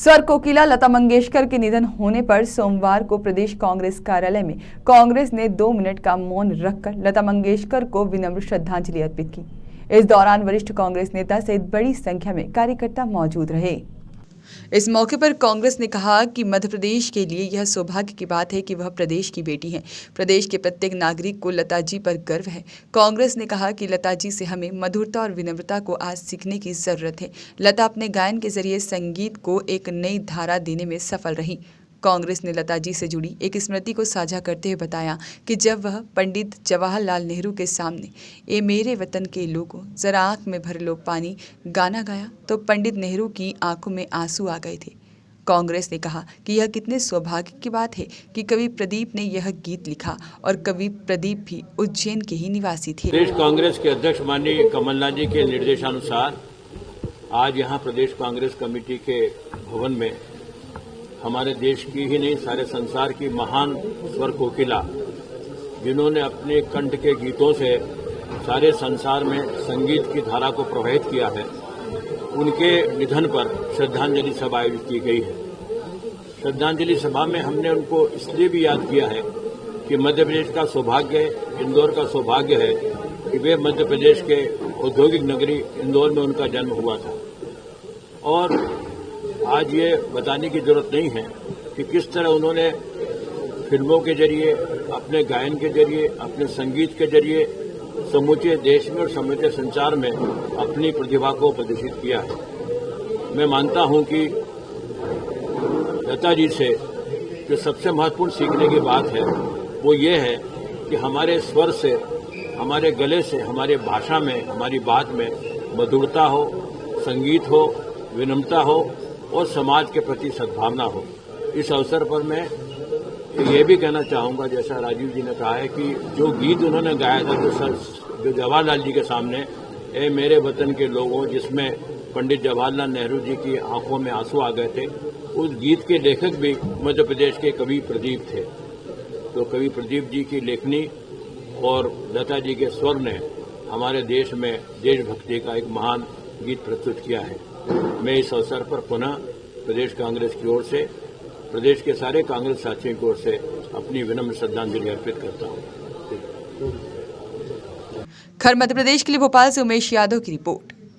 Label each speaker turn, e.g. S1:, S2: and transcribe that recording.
S1: स्वर कोकिला लता मंगेशकर के निधन होने पर सोमवार को प्रदेश कांग्रेस कार्यालय में कांग्रेस ने 2 मिनट का मौन रखकर लता मंगेशकर को विनम्र श्रद्धांजलि अर्पित की। इस दौरान वरिष्ठ कांग्रेस नेता सहित बड़ी संख्या में कार्यकर्ता मौजूद रहे। इस मौके पर कांग्रेस ने कहा कि मध्य प्रदेश के लिए यह सौभाग्य की बात है कि वह प्रदेश की बेटी हैं। प्रदेश के प्रत्येक नागरिक को लता जी पर गर्व है। कांग्रेस ने कहा कि लता जी से हमें मधुरता और विनम्रता को आज सीखने की जरूरत है। लता अपने गायन के जरिए संगीत को एक नई धारा देने में सफल रही। कांग्रेस ने लता जी से जुड़ी एक स्मृति को साझा करते हुए बताया कि जब वह पंडित जवाहरलाल नेहरू के सामने ए मेरे वतन के लोगों जरा आंख में भर लो पानी गाना गाया तो पंडित नेहरू की आंखों में आंसू आ गए थे। कांग्रेस ने कहा कि यह कितने सौभाग्य की बात है कि कवि प्रदीप ने यह गीत लिखा और कवि प्रदीप भी उज्जैन के ही निवासी थे।
S2: प्रदेश कांग्रेस के अध्यक्ष माननीय कमलनाथ जी के निर्देशानुसार आज यहाँ प्रदेश कांग्रेस कमेटी के भवन में हमारे देश की ही नहीं सारे संसार की महान स्वर कोकिला जिन्होंने अपने कंठ के गीतों से सारे संसार में संगीत की धारा को प्रभावित किया है, उनके निधन पर श्रद्धांजलि सभा आयोजित की गई है। श्रद्धांजलि सभा में हमने उनको इसलिए भी याद किया है कि मध्य प्रदेश का सौभाग्य, इंदौर का सौभाग्य है कि वे मध्य प्रदेश के औद्योगिक नगरी इंदौर में उनका जन्म हुआ था। और आज ये बताने की जरूरत नहीं है कि किस तरह उन्होंने फिल्मों के जरिए, अपने गायन के जरिए, अपने संगीत के जरिए समूचे देश में और समूचे संसार में अपनी प्रतिभा को प्रदर्शित किया है। मैं मानता हूं कि लता जी से जो सबसे महत्वपूर्ण सीखने की बात है वो ये है कि हमारे स्वर से, हमारे गले से, हमारे भाषा में, हमारी बात में मधुरता हो, संगीत हो, विनम्रता हो और समाज के प्रति सद्भावना हो। इस अवसर पर मैं ये भी कहना चाहूंगा, जैसा राजीव जी ने कहा है कि जो गीत उन्होंने गाया था जो जवाहरलाल जी के सामने ए मेरे वतन के लोगों, जिसमें पंडित जवाहरलाल नेहरू जी की आंखों में आंसू आ गए थे, उस गीत के लेखक भी मध्य प्रदेश के कवि प्रदीप थे। तो कवि प्रदीप जी की लेखनी और लता जी के स्वर ने हमारे देश में देशभक्ति का एक महान गीत प्रस्तुत किया है। मैं इस अवसर पर पुनः प्रदेश कांग्रेस की ओर से, प्रदेश के सारे कांग्रेस साथियों की ओर से अपनी विनम्र श्रद्धांजलि अर्पित करता हूं।
S1: खैर मध्य प्रदेश के लिए भोपाल से उमेश यादव की रिपोर्ट।